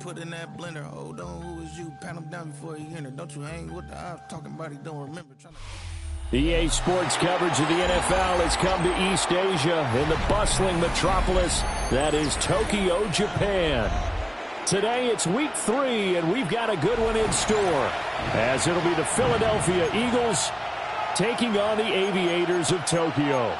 Put in that blender. Hold on, who is you? Pat him down before he enter. Don't you hang with the ops talking about he don't remember. EA Sports coverage of the NFL has come to East Asia in the bustling metropolis that is Tokyo, Japan. Today it's week 3, and we've got a good one in store, as it'll be the Philadelphia Eagles taking on the Aviators of Tokyo.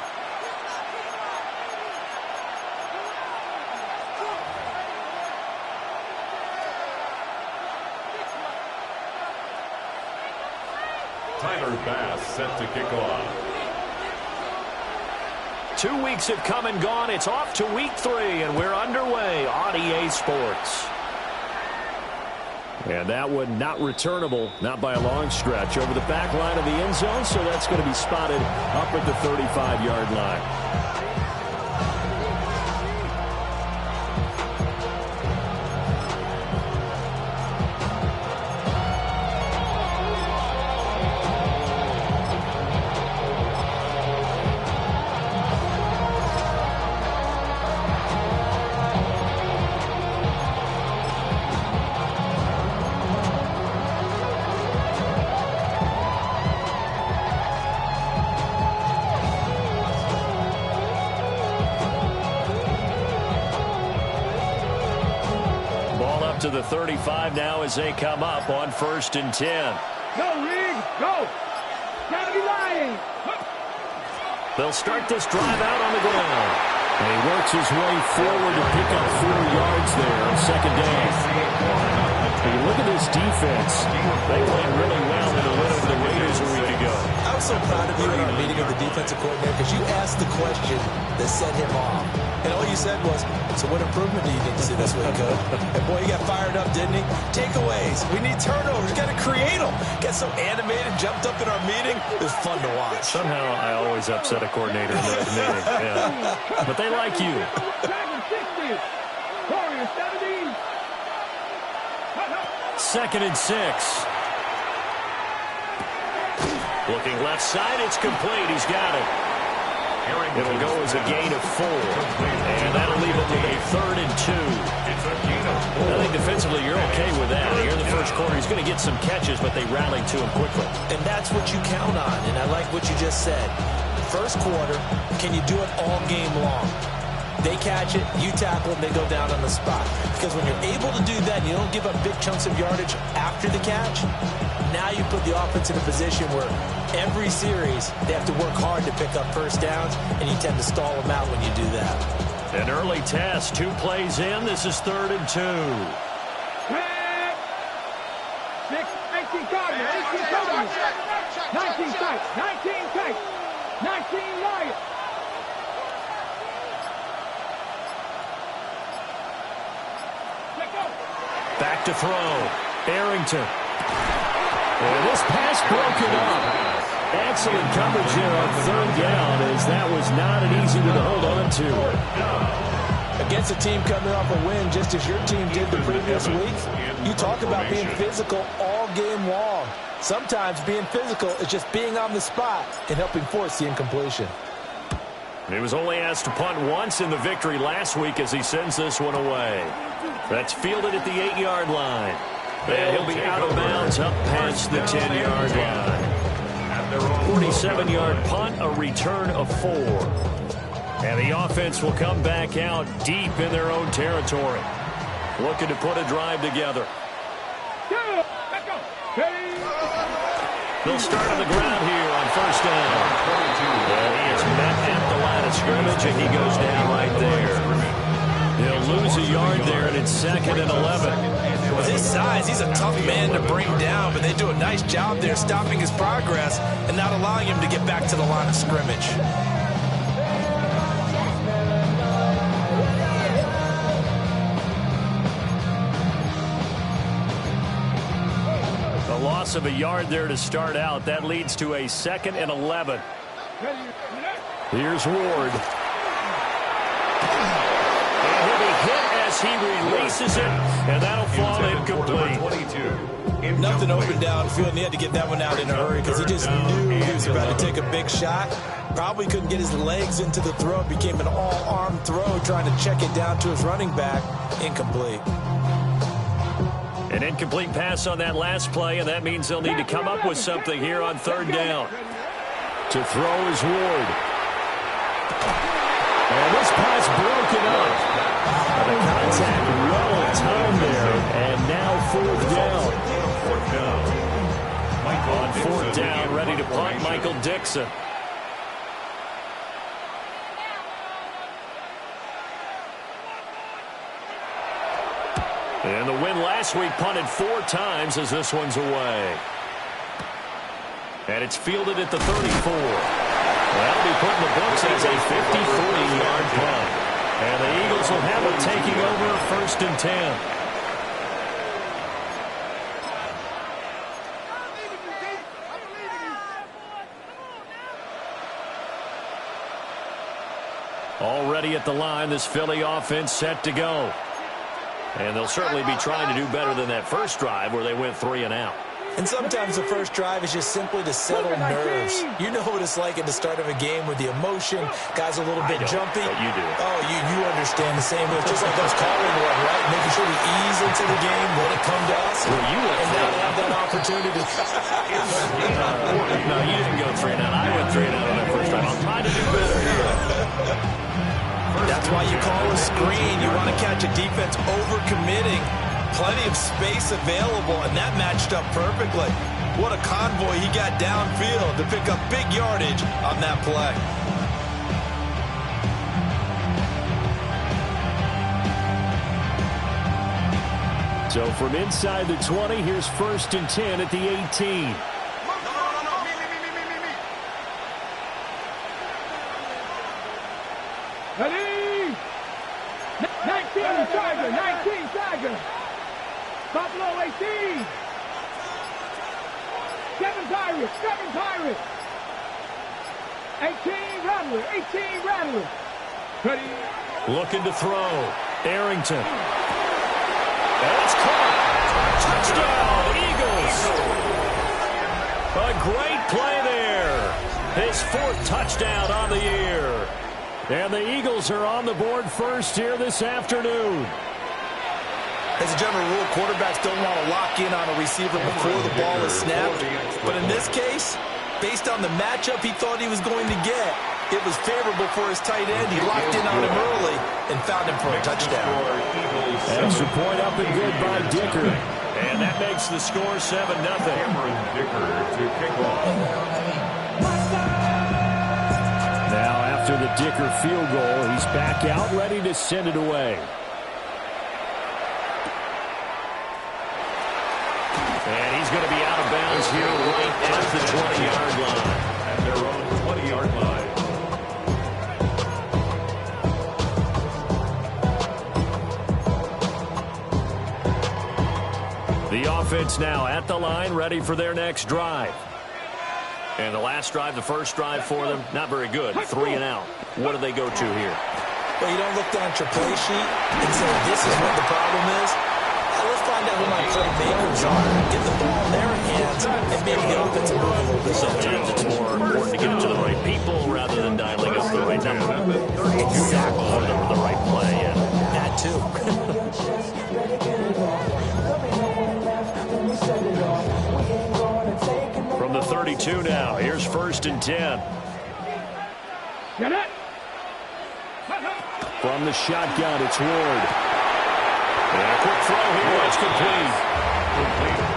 Tyler Bass set to kick off. 2 weeks have come and gone. It's off to week 3, and we're underway on EA Sports. And that one not returnable, not by a long stretch, over the back line of the end zone, so that's going to be spotted up at the 35-yard line. To the 35 now as they come up on 1st and 10. Go, Reed, go! Gotta be lying! They'll start this drive out on the ground. And he works his way forward to pick up 4 yards there on 2nd down. When you look at this defense, they played really well in the win over the Raiders a week ago. I was so proud of you in our meeting with the defensive coordinator because you asked the question that set him off. And all you said was, so what improvement do you need to see this week, Coach? And boy, he got fired up, didn't he? Takeaways. We need turnovers. Got to create them. Got so animated, jumped up in our meeting. It was fun to watch. Somehow I always upset a coordinator in those meetings. Yeah. But they like you. Second and 6. Looking left side, it's complete. He's got it. It'll go as a gain of 4. And that'll leave it with a 3rd and 2. I think defensively you're okay with that. Here in the first quarter, he's going to get some catches, but they rallied to him quickly. And that's what you count on, and I like what you just said. First quarter, can you do it all game long? They catch it, you tackle them, they go down on the spot. Because when you're able to do that, you don't give up big chunks of yardage after the catch, now you put the offense in a position where every series they have to work hard to pick up first downs, and you tend to stall them out when you do that. An early test, 2 plays in. This is 3rd and 2. 6, 18 Cardinals, 18 Cardinals, 19 tight, 19 tight, 19 Lions. Back to throw. Arrington. And this pass broken up. Excellent coverage there on 3rd down, as that was not an easy one to hold on to. Against a team coming off a win, just as your team did the previous week, you talk about being physical all game long. Sometimes being physical is just being on the spot and helping force the incompletion. He was only asked to punt once in the victory last week as he sends this one away. That's fielded at the 8-yard line. And he'll be out of bounds up past the 10-yard line. 47-yard punt, a return of 4. And the offense will come back out deep in their own territory, looking to put a drive together. They'll start on the ground here on 1st down. And he is met at the line of scrimmage, and he goes down right there. He'll lose a yard there, and it's 2nd and 11. With his size, he's a tough man to bring down, but they do a nice job there stopping his progress and not allowing him to get back to the line of scrimmage. A loss of a yard there to start out. That leads to a 2nd and 11. Here's Ward. And he'll be hit as he releases it, and that'll fall incomplete. Nothing open downfield, and he had to get that one out in a hurry because he just knew he was about to take a big shot. Probably couldn't get his legs into the throw. It became an all-arm throw, trying to check it down to his running back. Incomplete. An incomplete pass on that last play, and that means they'll need to come up with something here on 3rd down. To throw is Ward. And this pass broken up. The contact well timed there, and now 4th down. On 4th down, ready to punt, Michael Dixon. And the win last week punted 4 times as this one's away. And it's fielded at the 34. That'll be put in the books as a 53-yard punt. And the Eagles will have it taking over 1st and 10. Already at the line, this Philly offense set to go. And they'll certainly be trying to do better than that first drive where they went 3 and out. And sometimes the first drive is just simply to settle nerves. You know what it's like at the start of a game with the emotion. Guys a little bit jumpy. But you do. Oh, you understand the same way. It's just like us calling one, right? Making sure we ease into the game, let it come to us. Well, you went and now they have that opportunity to... No, you didn't go 3 and out. I went 3 and out on that first drive. I'm trying to do better here. That's why you call a screen. You want to catch a defense overcommitting. Plenty of space available, and that matched up perfectly. What a convoy he got downfield to pick up big yardage on that play. So from inside the 20, here's 1st and 10 at the 18. Ready? 19 Tiger, 19 Tiger. Buffalo 18. 7 Pirates, 7 Pirates. 18 Rattler, 18 Rattler. Ready? Looking to throw. Arrington. And it's caught. Touchdown, Eagles. A great play there. His 4th touchdown on the year. And the Eagles are on the board first here this afternoon. As a general rule, quarterbacks don't want to lock in on a receiver before the ball is snapped. But in this case, based on the matchup he thought he was going to get, it was favorable for his tight end. He locked in on him early and found him for a touchdown. Extra point up and good by Dicker. And that makes the score 7-0. Cameron Dicker to kick off. Now after the Dicker field goal, he's back out ready to send it away. And he's going to be out of bounds here right at the 20-yard line. At their own 20-yard line. The offense now at the line, ready for their next drive. And the last drive, the first drive for them, not very good. 3 and out. What do they go to here? Well, you don't look down at your play sheet and say, this is what the problem is. Let's find out who my playmakers are. Get the ball in their hands and maybe the offense move a little bit. Sometimes it's more important to get it to the right people rather than dialing up the right number. Exactly. Or the right play, yeah. That too. From the 32 now, here's 1st and 10. Get it. From the shotgun, it's Ward. And a quick throw here, it's complete.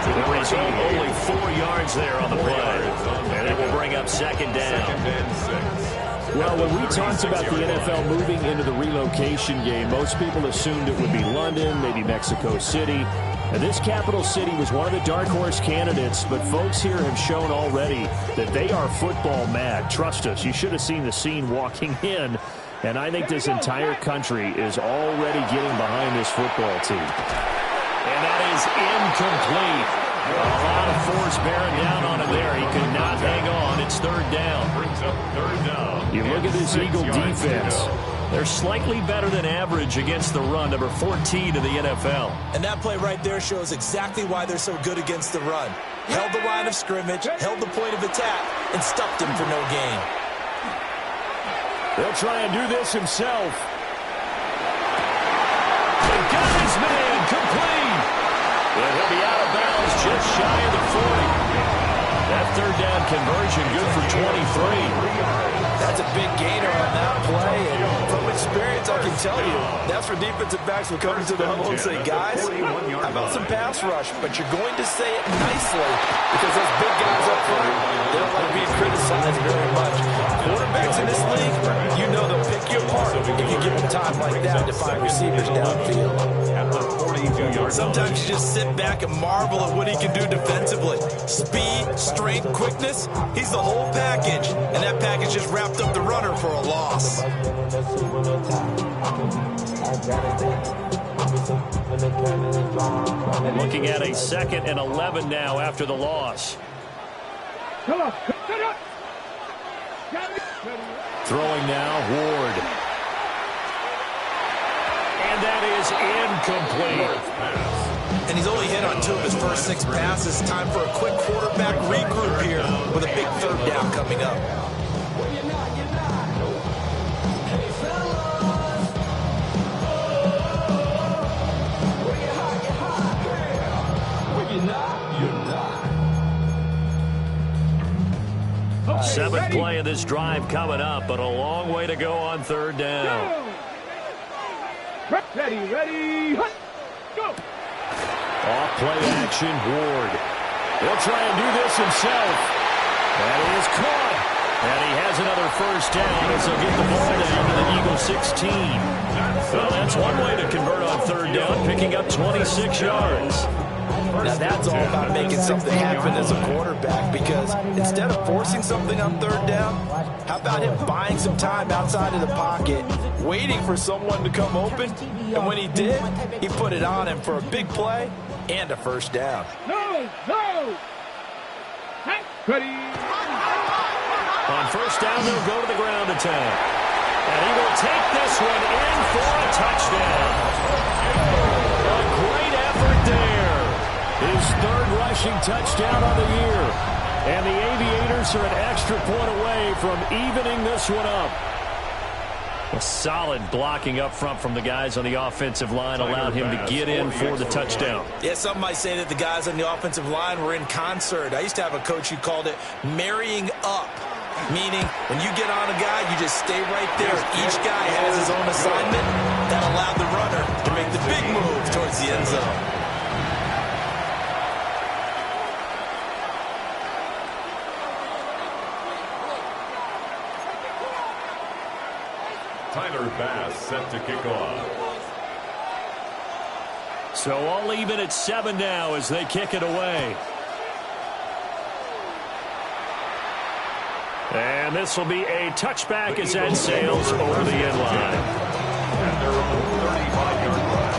The result, only 4 yards there on the play. And it will bring up 2nd down. 2nd and 6. Well, when we talked about the NFL moving into the relocation game, most people assumed it would be London, maybe Mexico City. And this capital city was one of the dark horse candidates, but folks here have shown already that they are football mad. Trust us, you should have seen the scene walking in. And I think this entire country is already getting behind this football team. And that is incomplete. A lot of force bearing down on him there. He could not hang on. It's 3rd down. Brings up 3rd down. You look at this Eagle defense. They're slightly better than average against the run, number 14 in the NFL. And that play right there shows exactly why they're so good against the run. Held the line of scrimmage, held the point of attack, and stuffed him for no gain. They'll try and do this himself. He got his man complete. And he'll be out of bounds just shy of the 40. That 3rd down conversion good for 23. That's a big gainer on that play. And from experience, I can tell you, that's where defensive backs will come into the huddle and say, guys, how about some pass rush? But you're going to say it nicely because those big guys up front, they don't like being criticized very much. Quarterbacks in this league, you know they'll pick you apart if you give them time like that to find receivers downfield. Sometimes you just sit back and marvel at what he can do defensively. Speed, strength, quickness, he's the whole package. And that package just wrapped up the runner for a loss. Looking at a 2nd and 11 now after the loss. Come on. Set up. Throwing now, Ward. And that is incomplete. And he's only hit on 2 of his first 6 passes. Time for a quick quarterback regroup here with a big 3rd down coming up. Seventh play of this drive coming up, but a long way to go on 3rd down. Ready, ready, go! Off play action, Ward. He'll try and do this himself. That is caught. And he has another first down as they'll get the ball down to the Eagles 16. Well, that's one way to convert on third down, picking up 26 yards. Now that's all about making something happen as a quarterback, because instead of forcing something on third down, how about him buying some time outside of the pocket, waiting for someone to come open, and when he did, he put it on him for a big play and a first down. No! Hey, ready! On first down, they'll go to the ground attack. And he will take this one in for a touchdown. A great effort there. His third rushing touchdown on the year. And the Aviators are an extra point away from evening this one up. A solid blocking up front from the guys on the offensive line allowed him to get in for the touchdown. Yeah, some might say that the guys on the offensive line were in concert. I used to have a coach who called it marrying up, meaning when you get on a guy, you just stay right there. Each guy has his own assignment. That allowed the runner to make the big move towards the end zone. Tyler Bass set to kick off. So all even at 7 now as they kick it away. And this will be a touchback as that sails over the end line. At their own 35-yard line.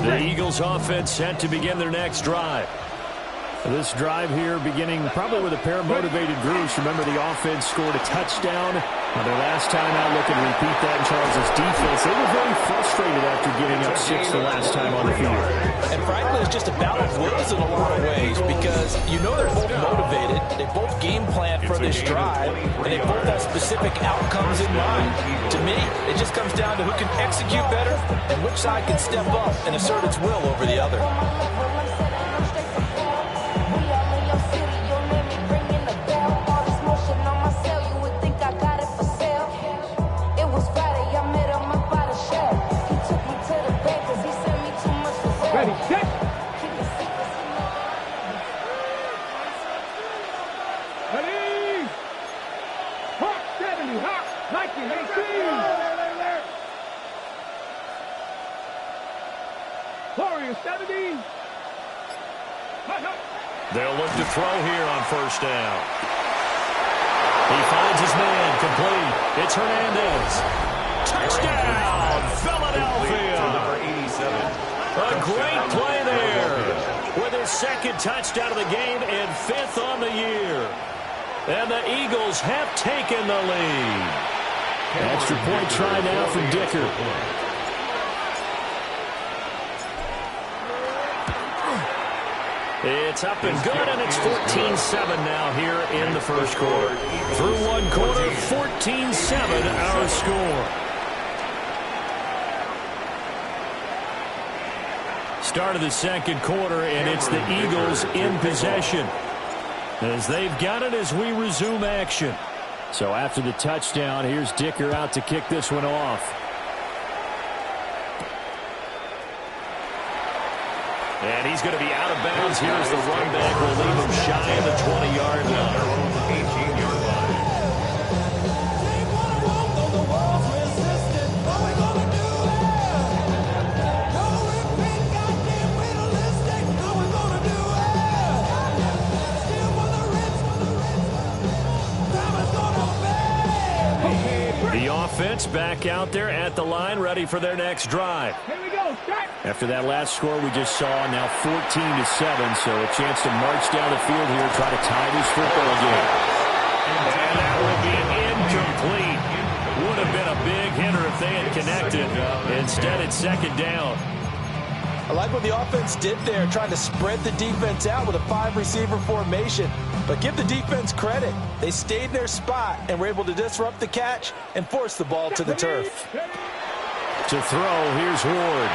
The Eagles offense set to begin their next drive. This drive here beginning probably with a pair of motivated groups. Remember, the offense scored a touchdown on their last time out. Looking to repeat that in Charles' defense. They were very frustrated after giving up 6 the last time on the field. And frankly, it's just a battle of wills in a lot of ways, because you know they're both motivated. They both game plan for this drive, and they both have specific outcomes in mind. To me, it just comes down to who can execute better and which side can step up and assert its will over the other. Ready, set! Ready! Hawk 70, Hawk 1918! Warrior 70! They'll look to throw here on first down. He finds his man, complete. It's Hernandez. Touchdown, Philadelphia! Number 87. A great play there with his second touchdown of the game and 5th on the year. And the Eagles have taken the lead. Extra point try now from Dicker. It's up and good, and it's 14-7 now here in the first quarter. Through one quarter, 14-7 our score. Start of the second quarter, and it's the Eagles in possession as they've got it as we resume action. So after the touchdown, here's Dicker out to kick this one off. And he's going to be out of bounds here as the run back will leave him shy of the 20-yard line. 18-yard line. The offense back out there at the line, ready for their next drive. Here we go, start! After that last score we just saw, now 14-7, so a chance to march down the field here, try to tie this football game. And that will be incomplete. Would have been a big hitter if they had connected. Instead, it's second down. I like what the offense did there, trying to spread the defense out with a 5-receiver formation. But give the defense credit. They stayed in their spot and were able to disrupt the catch and force the ball to the turf. To throw, here's Ward.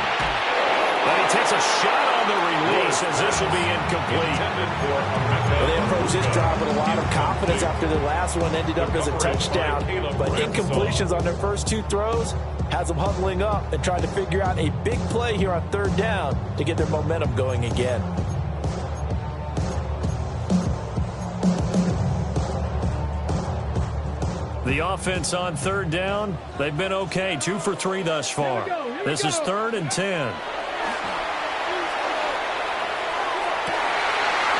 But he takes a shot on the release as this will be incomplete. Well, they approached this drive with a lot of confidence after the last one ended up as a touchdown. But incompletions on their first two throws has them huddling up and trying to figure out a big play here on third down to get their momentum going again. The offense on third down, they've been okay. 2 for 3 thus far. This is 3rd and 10.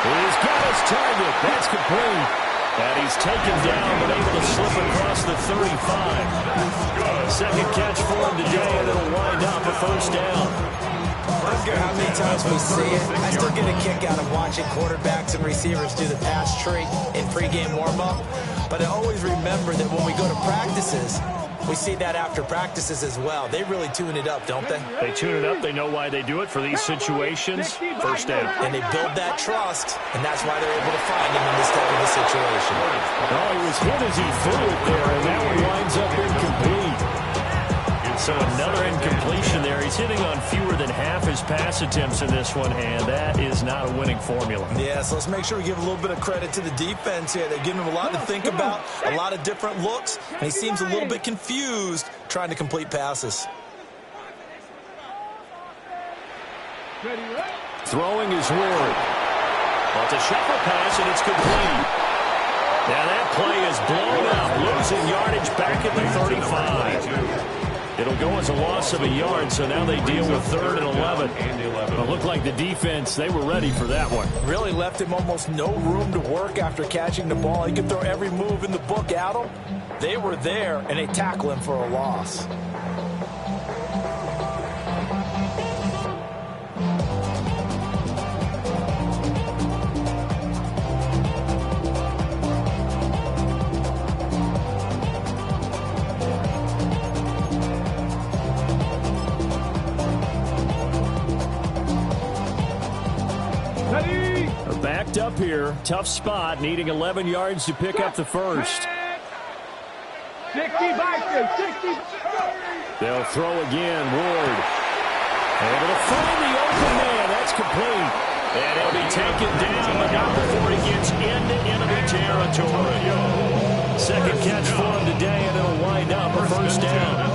He's got his target. That's complete. And he's taken down but able to slip across the 35. Second catch for him today, and it'll wind up a first down. I don't care how many times we see it. I still get a kick out of watching quarterbacks and receivers do the pass tree in pregame warm-up. But I always remember that when we go to practices, we see that after practices as well. They really tune it up, don't they? They tune it up. They know why they do it for these situations. First down. And they build that trust, and that's why they're able to find him in this type of a situation. Oh, he was hit as he threw it there, and that one winds up incomplete. So another incompletion there. He's hitting on fewer than half his pass attempts in this one, and that is not a winning formula. Yeah, so let's make sure we give a little bit of credit to the defense here. They're giving him a lot to think about, a lot of different looks, and he seems a little bit confused trying to complete passes. Throwing is Ward. Well, it's a shuffle pass, and it's complete. Now that play is blown up, losing yardage back at the 35. It'll go as a loss of a yard, so now they deal with 3rd and 11. It looked like the defense, they were ready for that one. Really left him almost no room to work after catching the ball. He could throw every move in the book at him. They were there, and they tackle him for a loss. Backed up here, tough spot, needing 11 yards to pick up the first. 60 back, 60. They'll throw again, Ward. Able to find the open man, that's complete. And he'll be taken down, but not before he gets into enemy territory. Second catch for him today, and it'll wind up a first down.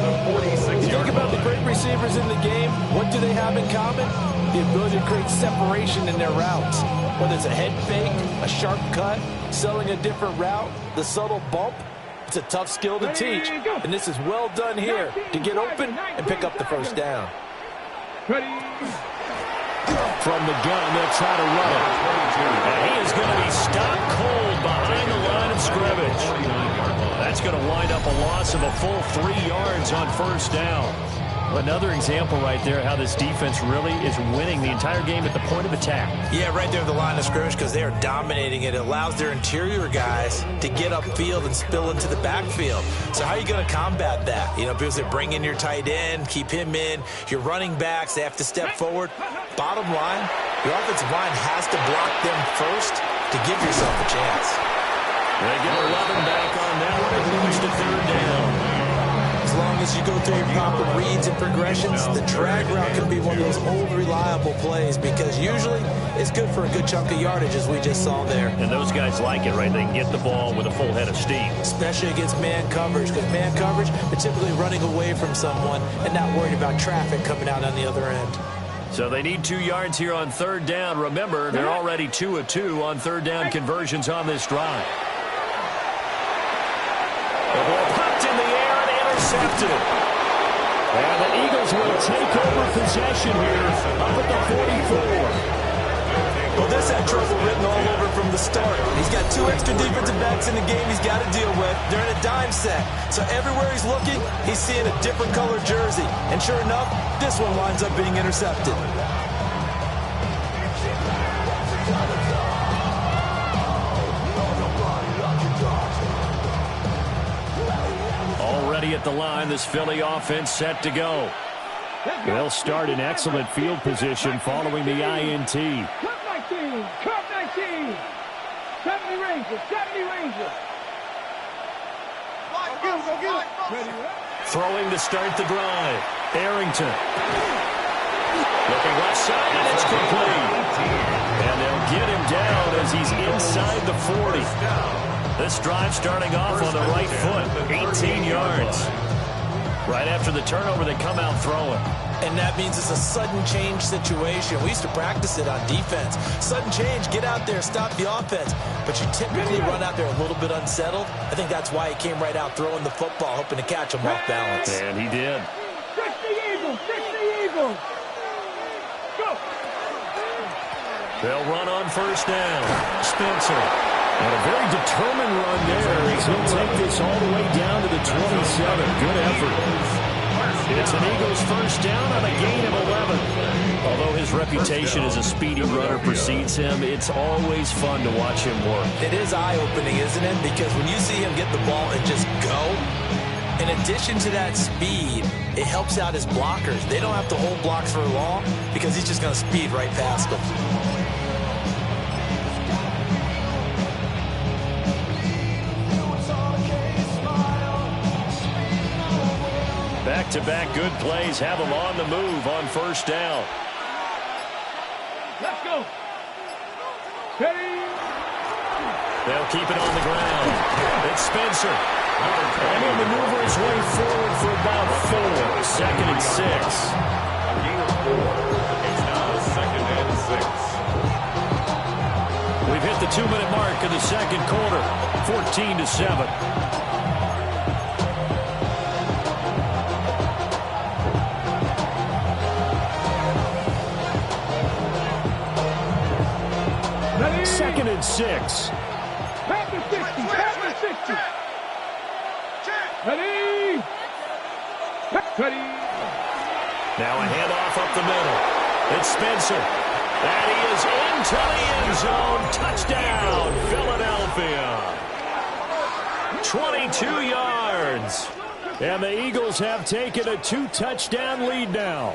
You think about the great receivers in the game, what do they have in common? The ability to create separation in their routes. Whether it's a head fake, a sharp cut, selling a different route, the subtle bump, it's a tough skill to teach. And this is well done here to get open and pick up the first down. From the gun, they'll try to run it. And he is going to be stopped cold behind the line of scrimmage. That's going to wind up a loss of a full 3 yards on first down. Another example right there how this defense really is winning the entire game at the point of attack. Yeah, right there at the line of scrimmage because they are dominating it. It allows their interior guys to get upfield and spill into the backfield. So how are you going to combat that? You know, because they bring in your tight end, keep him in. Your running backs, they have to step forward. Bottom line, your offensive line has to block them first to give yourself a chance. They get 11 back on that one and lose to third down. As long as you go through your proper reads and progressions, the drag route can be one of those old reliable plays because usually it's good for a good chunk of yardage as we just saw there. And those guys like it, right? They can get the ball with a full head of steam. Especially against man coverage because man coverage, they're typically running away from someone and not worried about traffic coming out on the other end. So they need 2 yards here on third down. Remember, they're already 2 of 2 on third down conversions on this drive. The ball popped in the air and intercepted. And the Eagles will take over possession here up at the 44. Well, this had trouble written all over from the start. He's got 2 extra defensive backs in the game he's got to deal with. They're in a dime set. So everywhere he's looking, he's seeing a different color jersey. And sure enough, this one winds up being intercepted. Already at the line, this Philly offense set to go. They'll start in excellent field position following the INT. Cup 19. 70 Rangers. 70 Rangers. Go get it. Throwing to start the drive. Arrington. Looking left side, and it's complete. And they'll get him down as he's inside the 40. This drive starting off on the right foot, 18 yards. Right after the turnover, they come out throwing. And that means it's a sudden change situation. We used to practice it on defense. Sudden change, get out there, stop the offense. But you typically run out there a little bit unsettled. I think that's why he came right out throwing the football, hoping to catch him off balance. And he did. Trick the Eagles! Trick the Eagles! Go! They'll run on first down. Spencer. And a very determined run there as he'll take this all the way down to the 27. Good effort. It's an Eagles first down on a gain of 11. Although his reputation as a speedy runner precedes him, it's always fun to watch him work. It is eye-opening, isn't it? Because when you see him get the ball and just go, in addition to that speed, it helps out his blockers. They don't have to hold blocks for long because he's just going to speed right past them. Back-to-back good plays have him on the move on first down. Let's go! Ready? They'll keep it on the ground. It's Spencer. And he'll maneuver his way forward for about 4. Second and 6. A gain of 4. It's now second and 6. We've hit the 2-minute mark of the second quarter. 14-7. Second and 6. Back to 60! Back to 60! Ready? Ready? Now a handoff up the middle. It's Spencer. And he is into the end zone. Touchdown, Philadelphia. 22 yards. And the Eagles have taken a 2-touchdown lead now.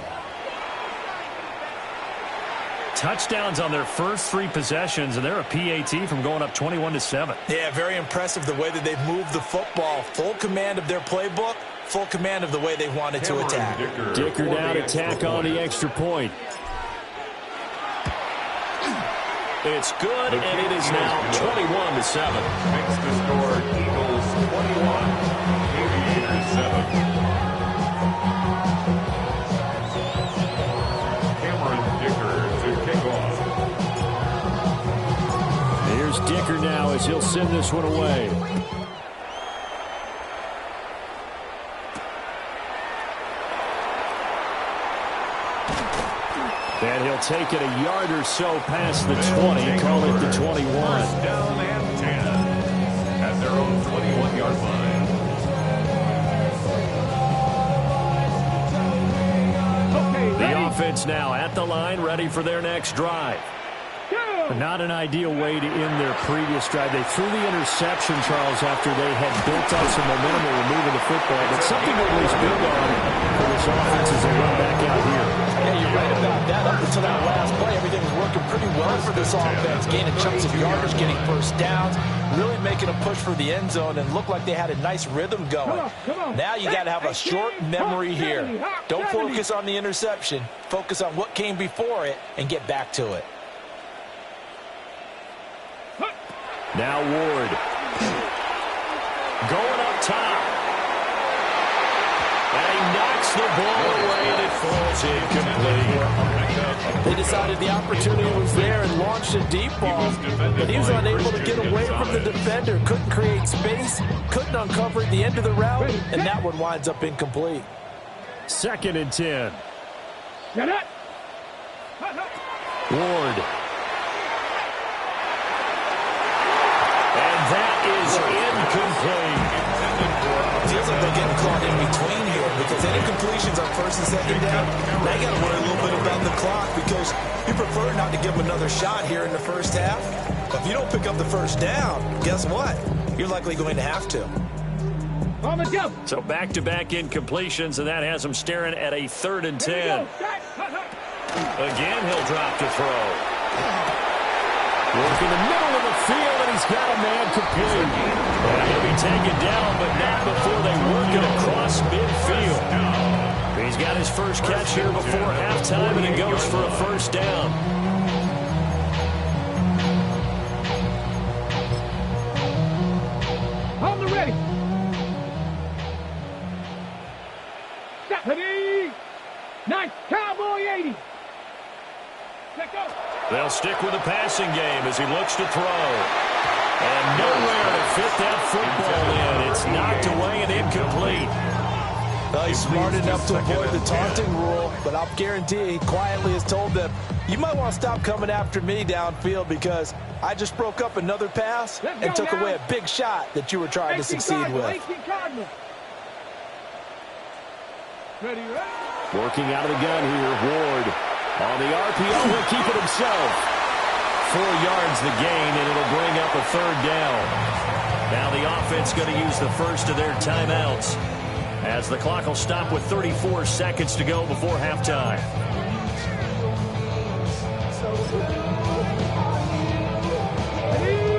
Touchdowns on their first 3 possessions, and they're a PAT from going up 21-7. Yeah, very impressive the way that they've moved the football. Full command of their playbook, full command of the way they wanted to attack. Dicker down, attack on the extra point. It's good, and it is now 21-7. Makes the score Eagles 21, Aviators 7. Dicker now as he'll send this one away. And he'll take it a yard or so past the 20, call it the 21. First down and 10 at their own 21-yard line. The offense now at the line, ready for their next drive. Not an ideal way to end their previous drive. They threw the interception, Charles, after they had built up some momentum and moving the football. But something to always build on for this offense as they run back out here. Yeah, you're right about that. Up until that last play, everything was working pretty well for this offense. Gaining chunks of yardage, getting first downs, really making a push for the end zone, and looked like they had a nice rhythm going. Now you got to have a short memory here. Don't focus on the interception. Focus on what came before it and get back to it. Now Ward. Going up top. And he knocks the ball away and it falls incomplete. They decided the opportunity was there and launched a deep ball, but he was unable to get away from the defender. Couldn't create space, couldn't uncover at the end of the route, and that one winds up incomplete. Second and 10. Ward. That is incomplete. Feels like they're getting caught in between here because any completions on first and second down, now you got to worry a little bit about the clock because you prefer not to give them another shot here in the first half. But if you don't pick up the first down, guess what? You're likely going to have to. So back-to-back incompletions, and that has them staring at a 3rd and 10. Again, he'll drop to throw. Work in the middle of the field, and he's got a man complete. And he'll be taken down, but not before they work it across midfield. He's He's got his first catch here before halftime, and it goes for a first down. On the ready. Ready. Nice cowboy 80. Let go. They'll stick with the passing game as he looks to throw. And nowhere to fit that football in. It's knocked away and incomplete. He's smart enough to avoid the taunting rule, but I'll guarantee he quietly has told them, you might want to stop coming after me downfield because I just broke up another pass and took away a big shot that you were trying to succeed with. Working out of the gun here, Ward. On the RPO, he'll keep it himself. 4 yards the gain, and it'll bring up a third down. Now the offense going to use the first of their timeouts, as the clock will stop with 34 seconds to go before halftime.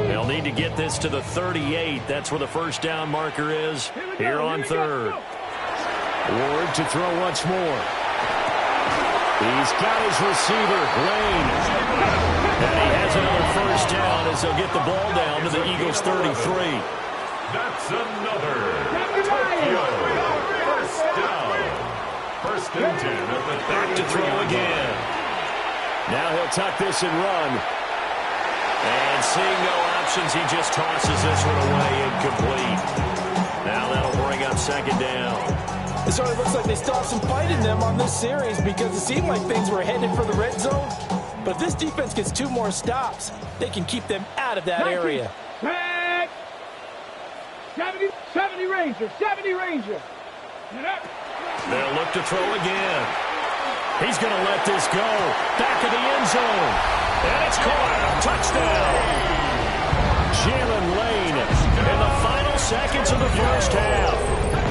They'll need to get this to the 38. That's where the first down marker is here on third. Ward to throw once more. He's got his receiver, Lane. And he has another first down as they'll get the ball down to the Eagles' 33. That's another Tokyo first down. First and 10 at the back to throw again. Now he'll tuck this and run. And seeing no options, he just tosses this one away, incomplete. Now that'll bring up second down. It sort of looks like they still have some fight in them on this series because it seemed like things were headed for the red zone. But if this defense gets 2 more stops, they can keep them out of that area. 70 Ranger, 70 Ranger. They'll look to throw again. He's going to let this go. Back of the end zone. And it's caught. Touchdown. Jalen Lane in the final seconds of the first half.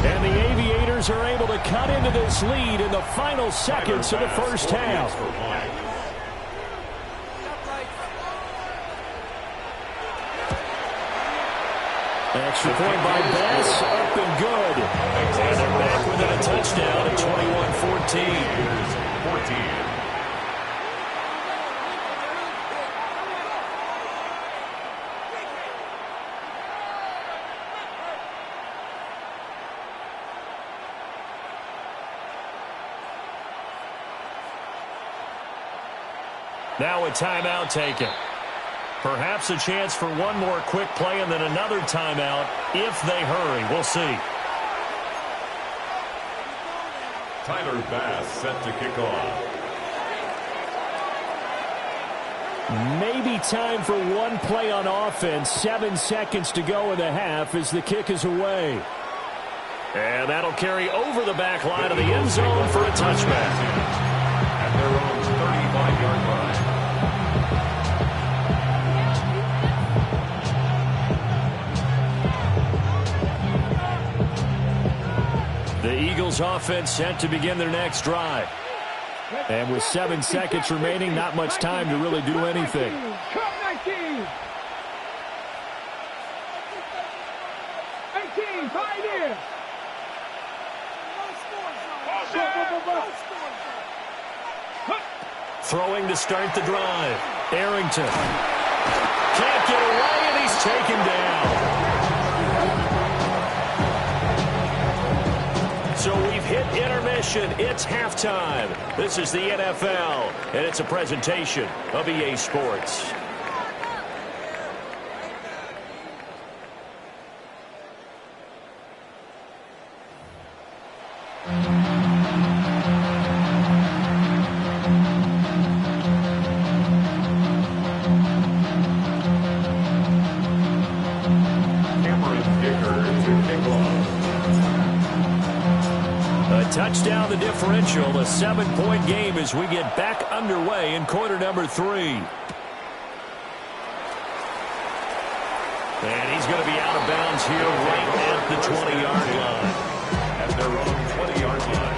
And the Aviators are able to cut into this lead in the final seconds of the first half. Extra point by Bass, up and good. And they're back within a touchdown at 21-14. 14. Now a timeout taken. Perhaps a chance for one more quick play and then another timeout if they hurry. We'll see. Tyler Bass set to kick off. Maybe time for one play on offense. 7 seconds to go in the half as the kick is away. And that'll carry over the back line of the end zone for a touchback. At their own 35-yard line. The Eagles offense set to begin their next drive. And with 7 seconds remaining, not much time to really do anything. Come 19. 18, Pioneer. Throwing to start the drive. Arrington. Can't get away, and he's taken down. So we've hit intermission. It's halftime. This is the NFL, and it's a presentation of EA Sports. Touchdown the differential, a 7-point game as we get back underway in quarter number 3. And he's going to be out of bounds here right at the 20-yard line. At their own 20-yard line.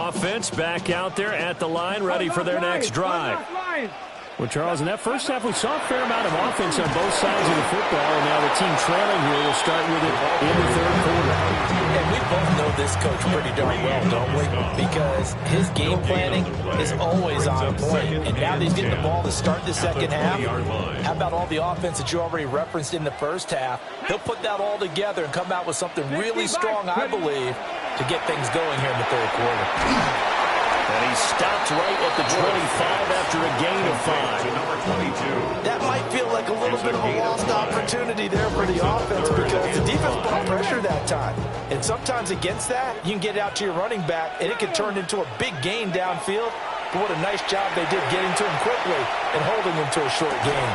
offense back out there at the line, ready for their next drive. Well, Charles, in that first half, we saw a fair amount of offense on both sides of the football, and now the team trailing here will start with it in the third quarter. And we both know this coach pretty darn well, don't we? Because his game planning is always on point. And now that he's getting the ball to start the second half, how about all the offense that you already referenced in the first half? He'll put that all together and come out with something really strong, I believe, to get things going here in the third quarter. And he stopped right at the 25 after a gain of 5. That might feel like a little bit of a lost opportunity there for the offense because the defense brought pressure that time. And sometimes against that, you can get out to your running back, and it can turn into a big gain downfield. But what a nice job they did getting to him quickly and holding him to a short gain.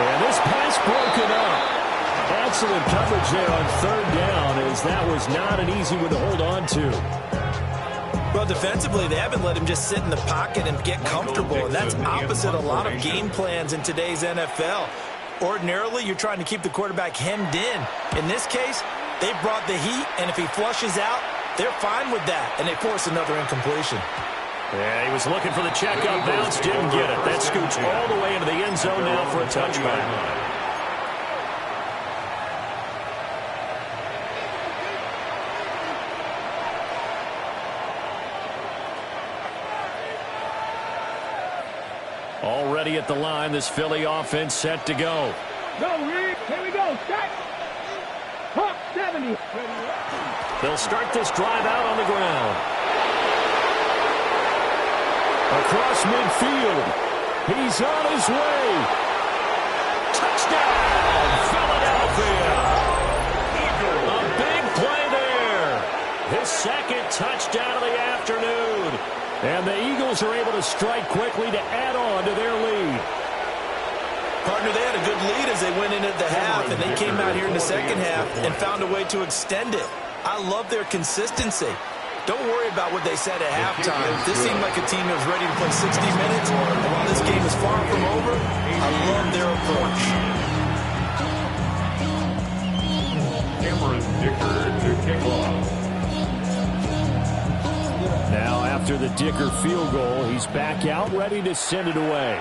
And this pass broken up. Excellent coverage there on third down, as that was not an easy one to hold on to. Well, defensively, they haven't let him just sit in the pocket and get comfortable, and that's opposite a lot of game plans in today's NFL. Ordinarily, you're trying to keep the quarterback hemmed in. In this case, they brought the heat, and if he flushes out, they're fine with that, and they force another incompletion. Yeah, he was looking for the check-up bounce, didn't get it. That scoots all the way into the end zone now for a touchback. Already at the line, this Philly offense set to go. Go, Reed. Here we go. Set. Pump 70. They'll start this drive out on the ground. Across midfield. He's on his way. Touchdown, Philadelphia. A big play there. His second touchdown of the afternoon. And the Eagles are able to strike quickly to add on to their lead. Partner, they had a good lead as they went in at the half, and they came out here in the second half and found a way to extend it. I love their consistency. Don't worry about what they said at halftime. This seemed like a team that was ready to play 60 minutes. And while this game is far from over, I love their approach. Cameron Dicker to kick off. Now, after the Dicker field goal, he's back out ready to send it away.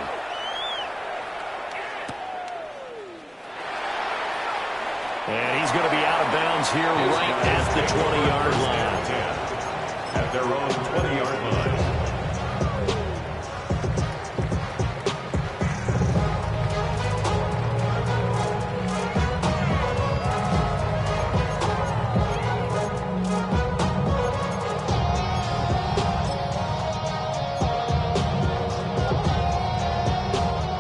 And he's going to be out of bounds here right at the 20-yard line. At their own 20-yard line.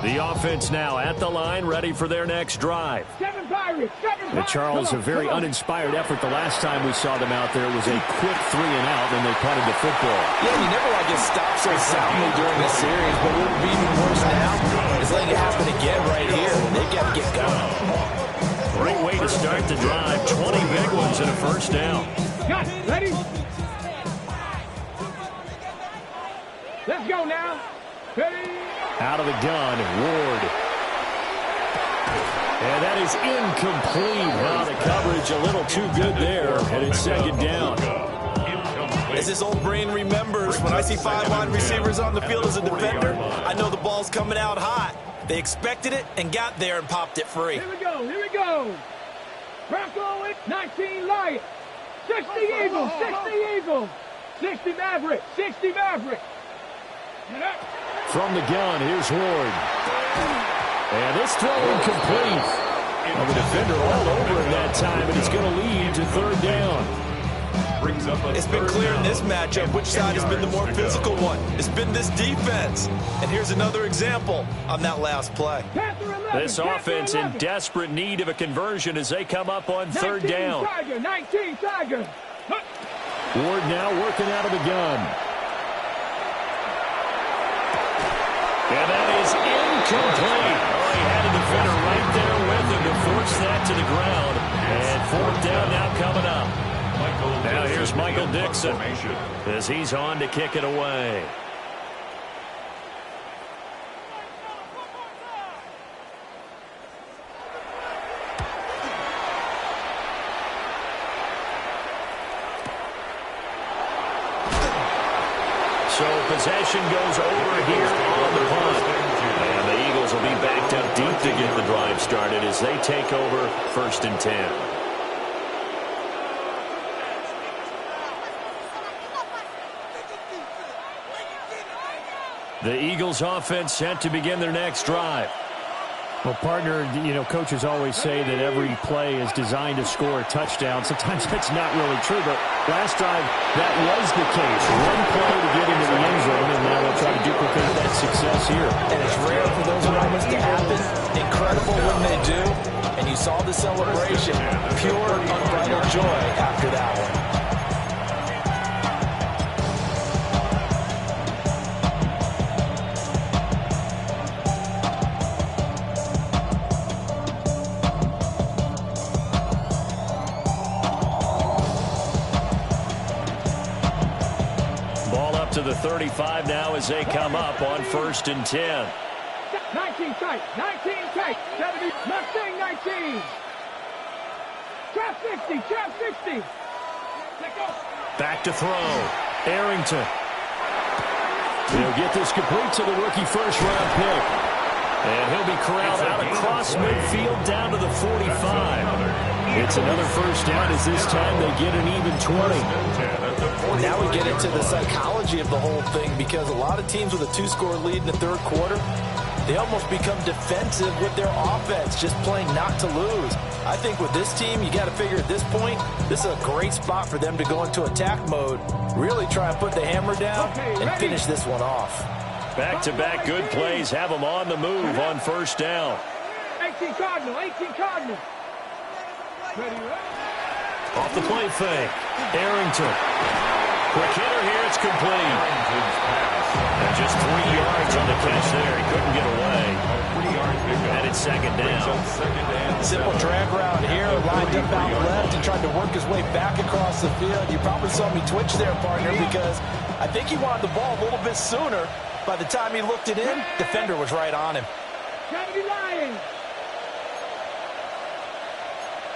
The offense now at the line, ready for their next drive. And Charles, a very uninspired effort the last time we saw them out there. It was a quick 3-and-out, and they punted the football. Yeah, you never want to get stopped so soundly during a series, but what would be even worse now is letting it happen again right here. They've got to get going. Great way to start the drive. 20 big ones and a first down. Got it. Ready? Let's go now. Ready? Out of the gun, Ward. And that is incomplete. Wow, the coverage a little too good there, and it's second down. As this old brain remembers, when I see 5 wide receivers on the field as a defender, I know the ball's coming out hot. They expected it and got there and popped it free. Here we go. Here we go. Bronco with 19 Lions. 60 Eagles. 60 Eagles. 60 Mavericks. 60 Mavericks. From the gun, here's Ward. And this throw incomplete. Well, the defender all over him that time, and it's going to lead to third down. It's been clear in this matchup which side has been the more physical one. It's been this defense. And here's another example on that last play. This offense in desperate need of a conversion as they come up on third down. 19 Tiger. Ward now working out of the gun. And that is incomplete. Oh, he had a defender right there with him to force that to the ground. And fourth down now coming up. Now here's Michael Dixon as he's on to kick it away. So possession goes over here on the punt. And the Eagles will be backed up deep to get the drive started as they take over 1st and 10. The Eagles offense set to begin their next drive. Well, partner, coaches always say that every play is designed to score a touchdown. Sometimes that's not really true, but last drive, that was the case. One play to get into the end zone, and now they'll try to duplicate that success here. And it's rare for those moments to happen. Incredible when they do. And you saw the celebration. Pure, unbridled joy after that one. To the 35 now as they come up on 1st and 10. 19 tight, 19 tight, 70, Mustang 19. Trap 60, trap 60. Back to throw. Arrington. He'll get this complete to the rookie first-round pick. And he'll be corralled out across midfield down to the 45. It's another first down as this time they get an even 20. Now we get into the psychology of the whole thing, because a lot of teams with a 2-score lead in the third quarter, they almost become defensive with their offense, just playing not to lose. I think with this team, you got to figure at this point, this is a great spot for them to go into attack mode, really try and put the hammer down and finish this one off. Back-to-back good plays have them on the move on first down. 18 Cardinal, 18 Cardinal. Off the play fake. Arrington. Quick hitter here. It's complete. And just 3 yards on the catch there. He couldn't get away. And it's second down. Simple drag route here. Lined up out left and tried to work his way back across the field. You probably saw me twitch there, partner, because I think he wanted the ball a little bit sooner. By the time he looked it in, defender was right on him. Kennedy Lions.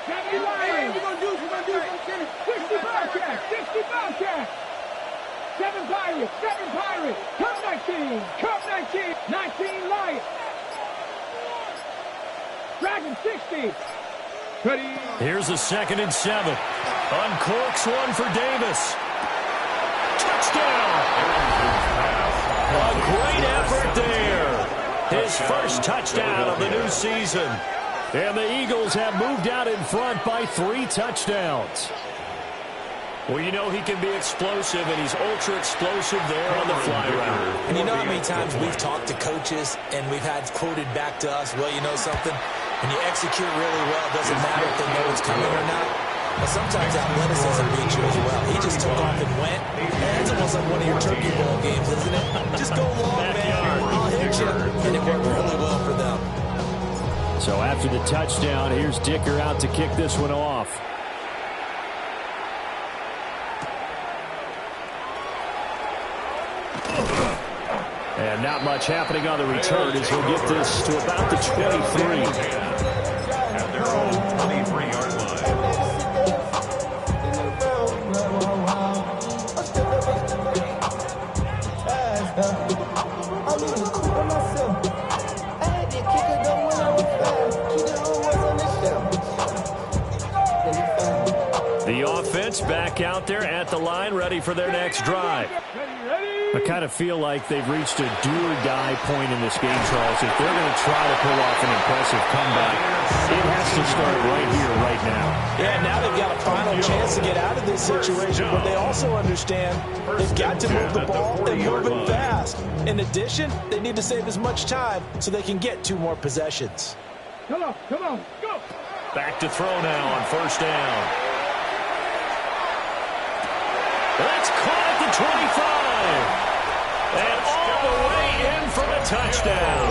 Kennedy Lions. We're going to do 60 Bobcats, 60 Bobcats. 7 Pirates, 7 Pirates. Cup 19, Cup 19, 19 Lions. Dragon 60. Ready. Here's a 2nd and 7. Uncorks one for Davis. Touchdown. A great effort there. His first touchdown of the new season. And the Eagles have moved out in front by 3 touchdowns. Well, you know he can be explosive, and he's ultra-explosive there on the fly route. And you know how many times we've talked to coaches, and we've had quoted back to us, well, you know something? When you execute really well, it doesn't matter if they know it's coming or not. But sometimes athleticism beats you as well. He just took off and went. And it's almost like one of your turkey ball games, isn't it? Just go long, man. I'll hit you. And it worked really well for them. So after the touchdown, here's Dicker out to kick this one off. And not much happening on the return as he'll get this to about the 23. At their own 23-yard The offense back out there at the line, ready for their next drive. I kind of feel like they've reached a do-or-die point in this game, Charles. If they're going to try to pull off an impressive comeback, it has to start right here, right now. Yeah, now they've got a final chance to get out of this situation, but they also understand they've got to move the ball and move it fast. In addition, they need to save as much time so they can get 2 more possessions. Come on, go! Back to throw now on first down. That's caught at the 25. And all the way in for the touchdown.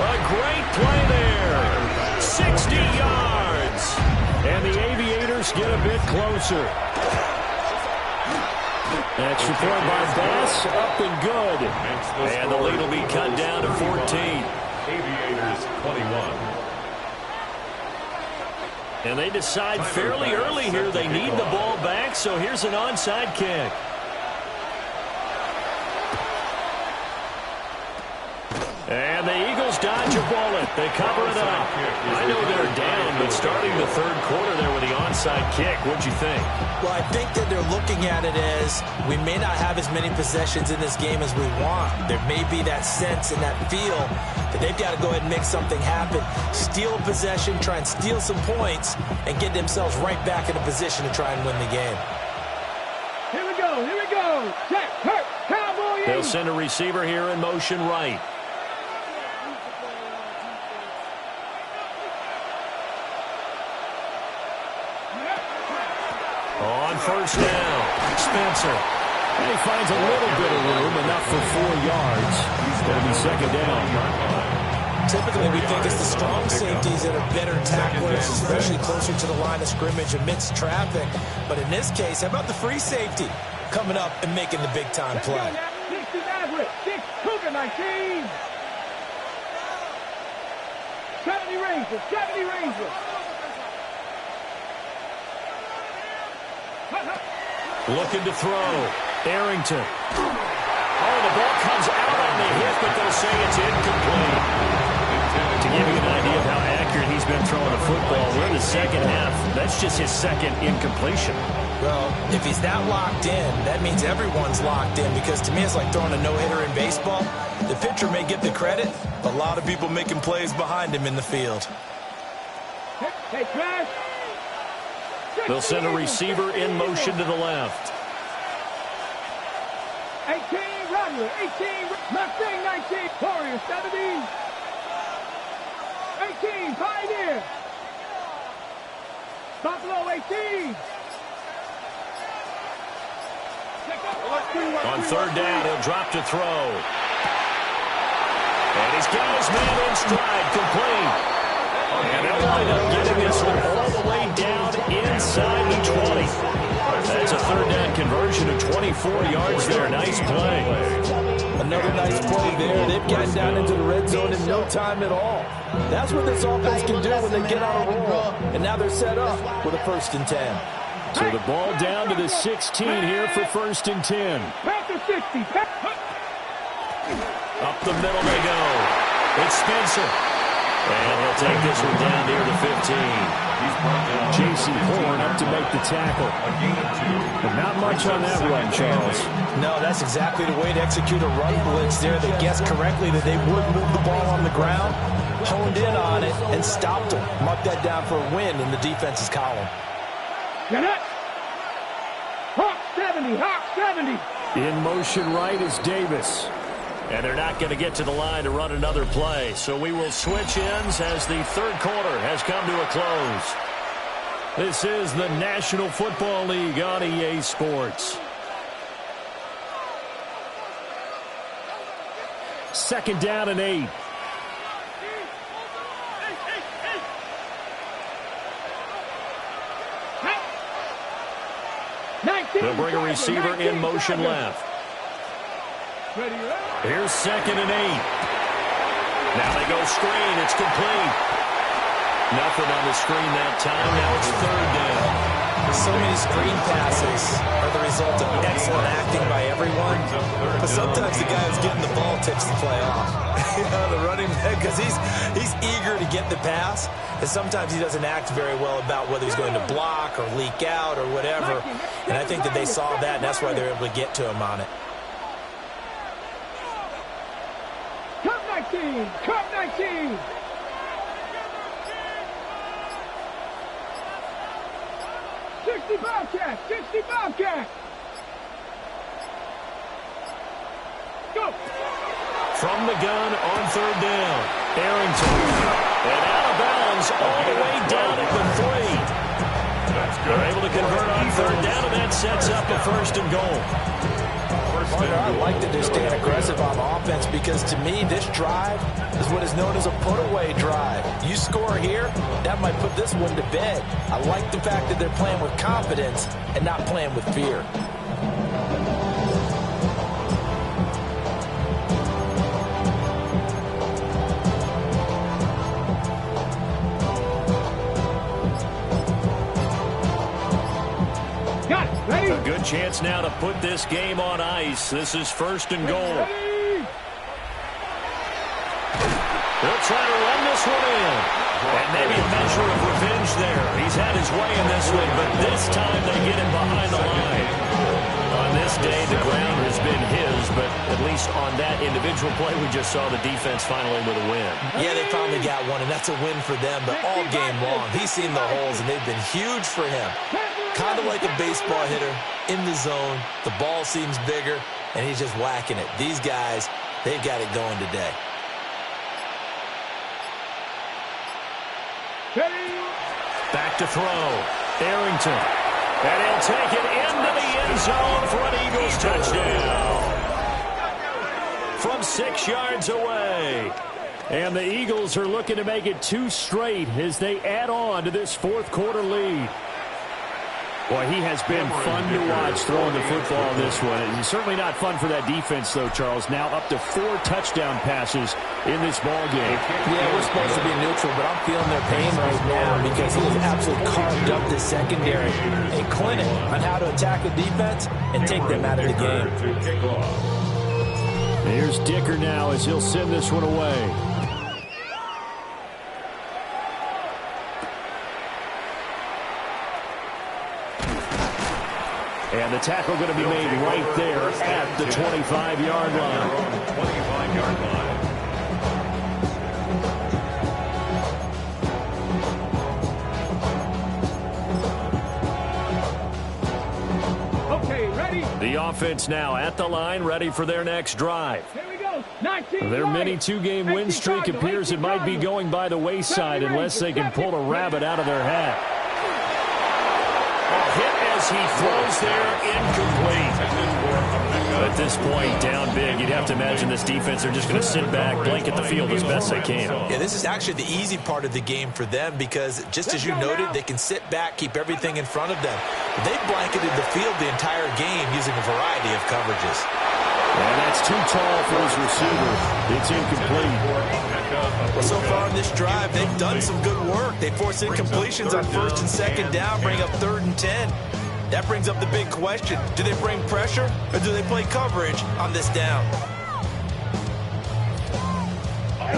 A great play there. 60 yards. And the Aviators get a bit closer. Extra point by Bass, up and good. And the lead will be cut down to 14. Aviators 21. And they decide fairly early here they need the ball back, so here's an onside kick. football it. They cover it up. I know they're down, but starting the third quarter there with the onside kick, what'd you think? Well, I think that they're looking at it as we may not have as many possessions in this game as we want. There may be that sense and that feel that they've got to go ahead and make something happen, steal possession, try and steal some points, and get themselves right back in a position to try and win the game. Here we go, here we go. Check, hurt, Cowboy. They'll send a receiver here in motion right. On first down, Spencer. And he finds a little bit of room, enough for 4 yards. It'll be second down. Typically, we think it's the strong safeties that are better tacklers, especially closer to the line of scrimmage amidst traffic. But in this case, how about the free safety coming up and making the big-time play? 60 Maverick, 6 Cougar 19. 70 Rangers, 70 Rangers. Looking to throw. Arrington. Oh, the ball comes out on the hit, but they'll say it's incomplete. To give you an idea of how accurate he's been throwing the football, we're in the second half. That's just his second incompletion. Well, if he's that locked in, that means everyone's locked in, because to me it's like throwing a no-hitter in baseball. The pitcher may get the credit, but a lot of people making plays behind him in the field. Hey, Crash. They'll send a receiver in motion to the left. 18, Rattler, 18, Mustang 19, Warrior 70, 18, Pioneer, Buffalo 18. On third down, he'll drop to throw. And he's got his man in stride, complete. And they'll wind up getting this one all the way down inside the 20. That's a third down conversion of 24 yards there. Nice play. Another nice play there. They've gotten down into the red zone in no time at all. That's what this offense can do when they get on a roll. And now they're set up with a 1st and 10. So the ball down to the 16 here for 1st and 10. Panther 60. Up the middle they go. It's Spencer. And he'll take this one down near the 15. Jason Horn up to make the tackle. But not much on that run, Charles. No, that's exactly the way to execute a run blitz there. They guessed correctly that they would move the ball on the ground, honed in on it, and stopped them. Mark that down for a win in the defense's column. Get it. Hawk 70, Hawk 70. In motion right is Davis. And they're not going to get to the line to run another play. So we will switch ends as the third quarter has come to a close. This is the National Football League on EA Sports. Second down and 8. They'll bring a receiver in motion left. Here's 2nd and 8. Now they go screen. It's complete. Nothing on the screen that time. Now it's 3rd down. So many screen passes are the result of excellent acting by everyone. But sometimes the guy who's getting the ball tips the play off. The running back, because he's eager to get the pass. And sometimes he doesn't act very well about whether he's going to block or leak out or whatever. And I think that they saw that, and that's why they're able to get to him on it. Cup 19. 60 Bobcat, 60 Bobcat. Go. From the gun on 3rd down. Arrington. And out of bounds all the way down at the 3. They're able to convert on 3rd down, and that sets up a 1st and goal. I like that they're staying aggressive on offense, because to me this drive is what is known as a put-away drive. You score here, that might put this one to bed. I like the fact that they're playing with confidence and not playing with fear. A good chance now to put this game on ice. This is 1st and goal. They'll try to run this one in. And maybe a measure of revenge there. He's had his way in this one, but this time they get him behind the line. On this day, the ground has been his, but at least on that individual play, we just saw the defense finally with a win. Yeah, they finally got one, and that's a win for them, but all game long, he's seen the holes, and they've been huge for him. Kind of like a baseball hitter in the zone. The ball seems bigger, and he's just whacking it. These guys, they've got it going today. Back to throw. Arrington. And he'll take it into the end zone for an Eagles touchdown. From 6 yards away. And the Eagles are looking to make it 2 straight as they add on to this fourth quarter lead. Boy, he has been fun to watch throwing the football in this one. And certainly not fun for that defense, though, Charles. Now up to 4 touchdown passes in this ball game. Yeah, we're supposed to be neutral, but I'm feeling their pain right now because he has absolutely carved up the secondary. A clinic on how to attack a defense and take them out of the game. Here's Dicker now as he'll send this one away. And the tackle going to be made right there at the 25-yard line. 25-yard line. Okay, ready? The offense now at the line, ready for their next drive. Here we go. 19 Their yards. mini 2-game win streak appears it might be going by the wayside unless they can pull a rabbit out of their hat. Hit as he throws there, incomplete. At this point, down big, you'd have to imagine this defense, they're just going to sit back, blanket the field as best they can. Yeah, this is actually the easy part of the game for them because, just as you noted, they can sit back, keep everything in front of them. They've blanketed the field the entire game using a variety of coverages. And that's too tall for his receiver. It's incomplete. Well, so far in this drive, they've done some good work. They force incompletions on 1st and 2nd down, bring up 3rd and 10. That brings up the big question. Do they bring pressure or do they play coverage on this down?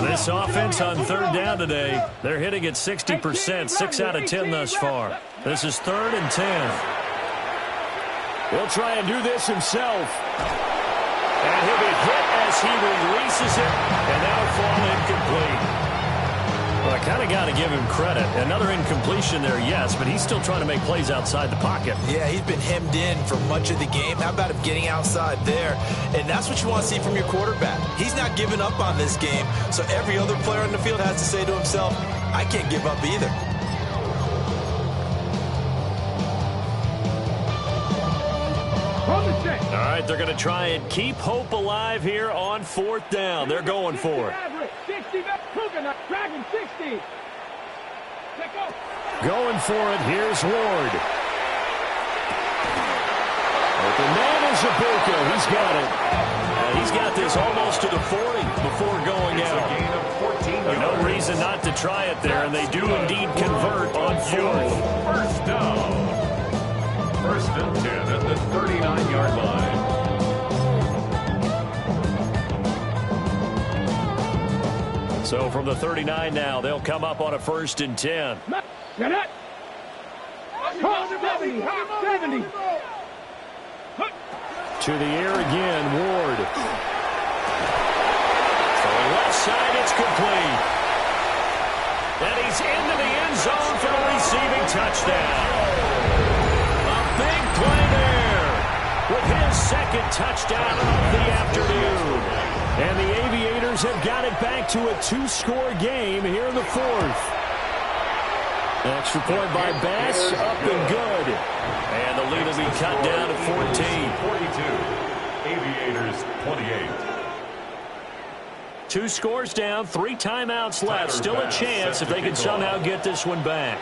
This offense on 3rd down today, they're hitting at 60%, 6 out of 10 thus far. This is 3rd and 10. He'll try and do this himself. And he'll be hit as he releases it, and that'll fall incomplete. Well, I kind of got to give him credit. Another incompletion there, yes, but he's still trying to make plays outside the pocket. Yeah, he's been hemmed in for much of the game. How about him getting outside there? And that's what you want to see from your quarterback. He's not giving up on this game, so every other player on the field has to say to himself, I can't give up either. All right, they're going to try and keep hope alive here on 4th down. They're going for it. 60, dragging 60. Going for it. Here's Ward. Open man is Ibuka. He's got it. And he's got this almost to the 40 before going out. No reason not to try it there, and they do indeed convert on 4th. First down. 1st and 10 at the 39-yard line. So from the 39 now, they'll come up on a 1st and 10. Get it. 70. To the air again, Ward. From left side, it's complete. And he's into the end zone for the receiving touchdown. A big play there with his 2nd touchdown of the afternoon. And the Aviators have got it back to a 2-score game here in the 4th. Extra point by Bass, up and good. And the lead will be cut down to 14. 42. Aviators 28. 2 scores down, 3 timeouts left. Still a chance if they can somehow get this one back.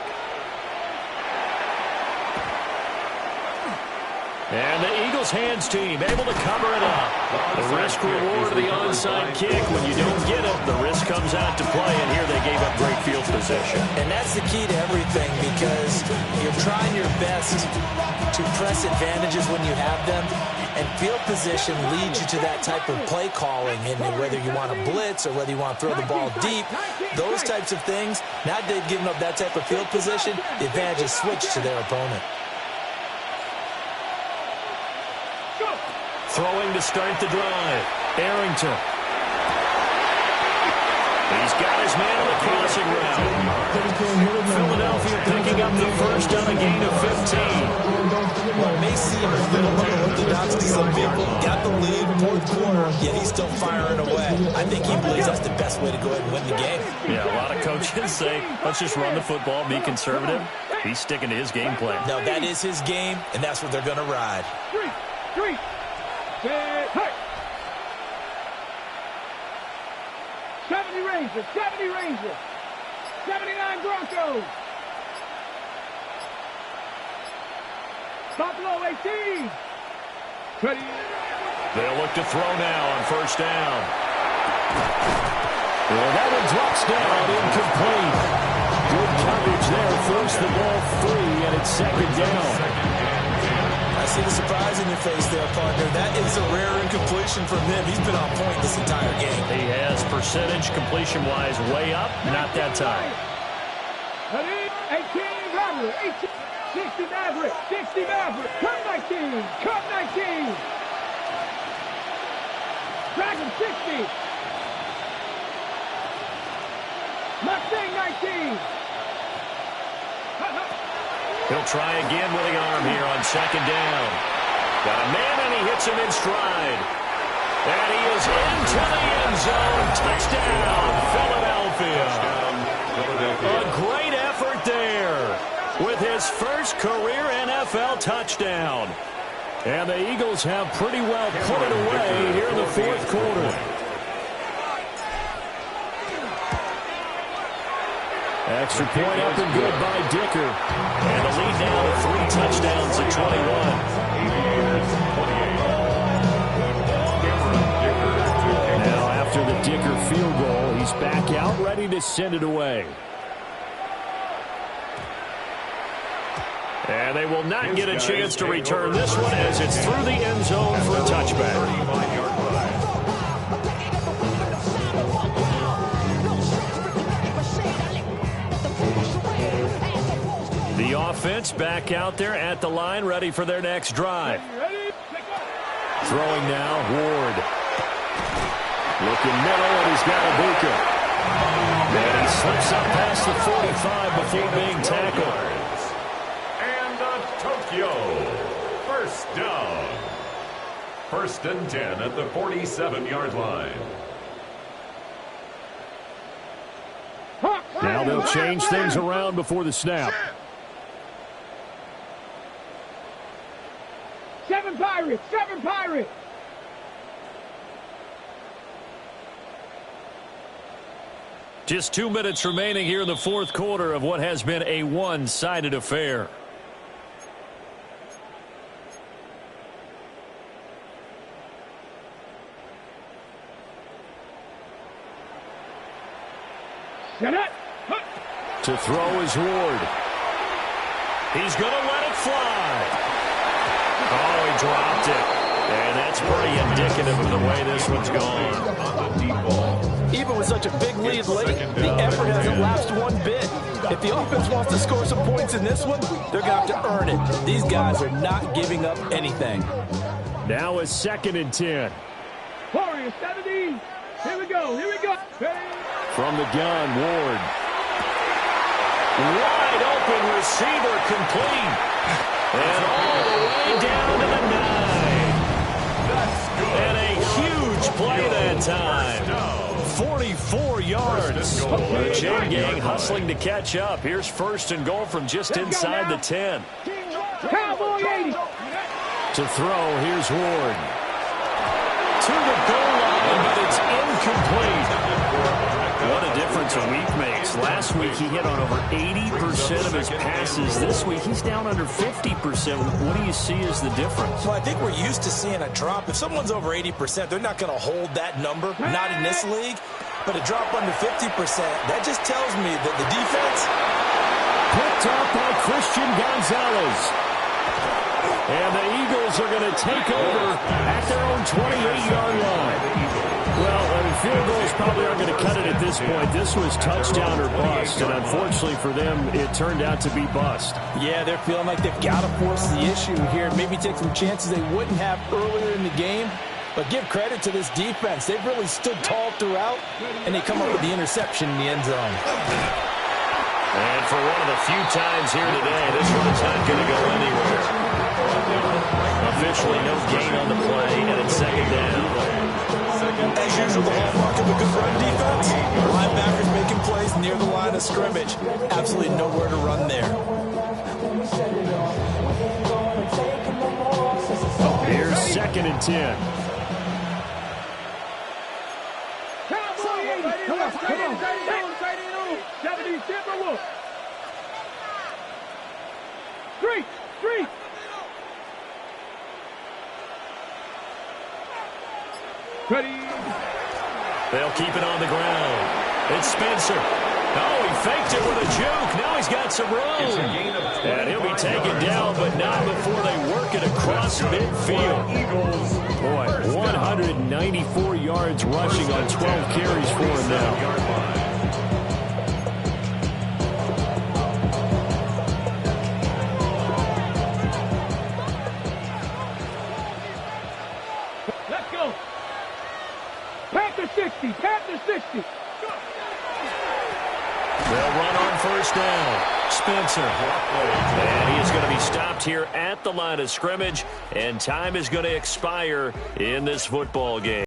And the Eagles hands team able to cover it up. The risk reward of the onside kick. When you don't get it, the risk comes out to play, and here they gave up great field position. And that's the key to everything, because you're trying your best to press advantages when you have them, and field position leads you to that type of play calling, and whether you want to blitz or whether you want to throw the ball deep, those types of things. Now they've given up that type of field position, the advantage is switched to their opponent. Throwing to start the drive. Arrington. He's got his man on the crossing route. Philadelphia picking up the first on a gain of 15. Well, it may seem a little unorthodox to some people. Got the lead, fourth quarter, yet he's still firing away. I think he believes that's the best way to go ahead and win the game. Yeah, a lot of coaches say, let's just run the football, be conservative. He's sticking to his game plan. No, that is his game, and that's what they're going to ride. Three. Hey. 70 Rangers, 79 Broncos. Buffalo 18. They'll look to throw now on first down. Well, that one drops down, incomplete. Good coverage there, forced the ball free, and it's second down. I see the surprise in your face there, partner. That is a rare incompletion from him. He's been on point this entire game. He has percentage completion-wise way up, not that time. 18 Maverick, 60 Maverick, 60 Maverick, Cup 19. Dragon 60. Mustang 19. He'll try again with the arm here on second down. Got a man, and he hits him in stride. And he is into the end zone. Touchdown, Philadelphia. A great effort there with his first career NFL touchdown. And the Eagles have pretty well put it away here in the fourth quarter. Extra point up and good by Dicker. And the lead now to 3 touchdowns at 21. Now after the Dicker field goal, he's back out ready to send it away. And they will not get a chance to return this one as it's through the end zone for a touchback. The offense back out there at the line, ready for their next drive. Throwing now, Ward. Looking middle, and he's got Ibuka. And he slips up past the 45 before being tackled. And the Tokyo first down. 1st and 10 at the 47-yard line. Now they'll change things around before the snap. 7 Pirates. Just 2 minutes remaining here in the fourth quarter of what has been a one-sided affair. To throw is Ward. He's going to let it fly. Oh, he dropped it. And that's pretty indicative of the way this one's gone. Even with such a big lead late, the effort hasn't lapsed one bit. If the offense wants to score some points in this one, they're going to have to earn it. These guys are not giving up anything. Now it's 2nd and 10. Warriors 70. Here we go. From the gun, Ward. Wide open receiver complete. And all the way down to the 9. And a huge play that time. 44 yards. The chain gang hustling to catch up. Here's 1st and goal from just inside the 10. Cowboy 80. To throw, here's Ward. To the goal line, but it's incomplete. What a difference a week makes. Last week he hit on over 80% of his passes. This week he's down under 50%. What do you see as the difference? Well, I think we're used to seeing a drop. If someone's over 80%, they're not going to hold that number, not in this league. But a drop under 50%, that just tells me that the defense... Picked up by Christian Gonzalez. And the Eagles are going to take over at their own 28-yard line. Well, I mean, field goals probably aren't going to cut it at this point. This was touchdown or bust, and unfortunately for them, it turned out to be bust. Yeah, they're feeling like they've got to force the issue here. Maybe take some chances they wouldn't have earlier in the game. But give credit to this defense. They've really stood tall throughout, and they come up with the interception in the end zone. And for one of the few times here today, this one is not going to go anywhere. Officially no gain on the play, and it's second down. As usual, the hallmark of a good run defense, linebackers making plays near the line of scrimmage. Absolutely nowhere to run there. Here's second and 10. Street. Ready. They'll keep it on the ground. It's Spencer. Oh, he faked it with a juke. Now he's got some room. And he'll be taken down, but not before they work it across midfield. Boy, 194 yards rushing on 12 carries for him now. Panther 60. They'll run on first down. Spencer. And he is going to be stopped here at the line of scrimmage, and time is going to expire in this football game.